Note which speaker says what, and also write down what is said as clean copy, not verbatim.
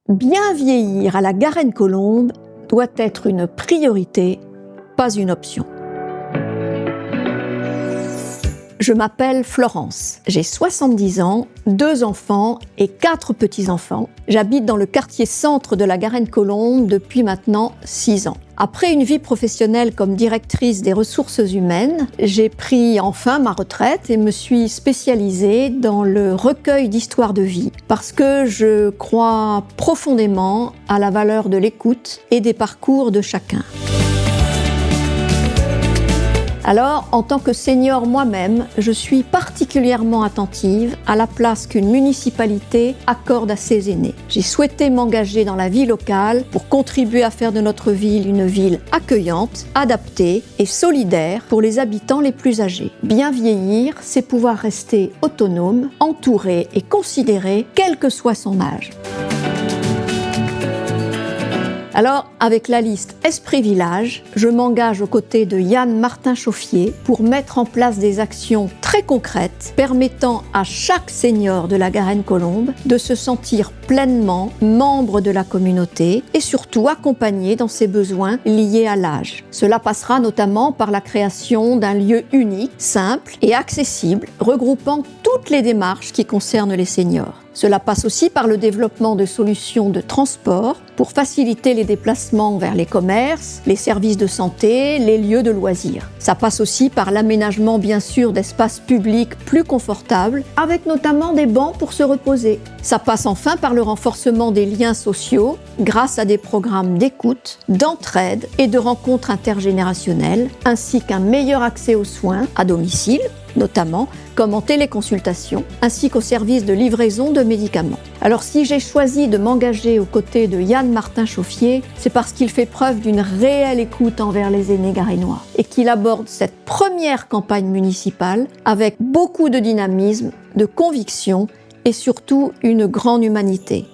Speaker 1: Bien vieillir à la Garenne-Colombes doit être une priorité, pas une option. Je m'appelle Florence, j'ai 70 ans, 2 enfants et 4 petits-enfants. J'habite dans le quartier centre de la Garenne-Colombes depuis maintenant 6 ans. Après une vie professionnelle comme directrice des ressources humaines, j'ai pris enfin ma retraite et me suis spécialisée dans le recueil d'histoires de vie parce que je crois profondément à la valeur de l'écoute et des parcours de chacun. Alors, en tant que senior moi-même, je suis particulièrement attentive à la place qu'une municipalité accorde à ses aînés. J'ai souhaité m'engager dans la vie locale pour contribuer à faire de notre ville une ville accueillante, adaptée et solidaire pour les habitants les plus âgés. Bien vieillir, c'est pouvoir rester autonome, entouré et considéré, quel que soit son âge. Alors, avec la liste Esprit Village, je m'engage aux côtés de Yann Martin-Chauffier pour mettre en place des actions très concrètes permettant à chaque senior de la Garenne-Colombes de se sentir pleinement membre de la communauté et surtout accompagné dans ses besoins liés à l'âge. Cela passera notamment par la création d'un lieu unique, simple et accessible, regroupant toutes les démarches qui concernent les seniors. Cela passe aussi par le développement de solutions de transport pour faciliter les déplacements vers les commerces, les services de santé, les lieux de loisirs. Ça passe aussi par l'aménagement bien sûr d'espaces publics plus confortables, avec notamment des bancs pour se reposer. Ça passe enfin par le renforcement des liens sociaux grâce à des programmes d'écoute, d'entraide et de rencontres intergénérationnelles, ainsi qu'un meilleur accès aux soins à domicile, notamment comme en téléconsultation, ainsi qu'aux services de livraison de médicaments. Alors si j'ai choisi de m'engager aux côtés de Yann Martin-Chauffier, c'est parce qu'il fait preuve d'une réelle écoute envers les aînés garennois et qu'il aborde cette première campagne municipale avec beaucoup de dynamisme, de conviction et surtout une grande humanité.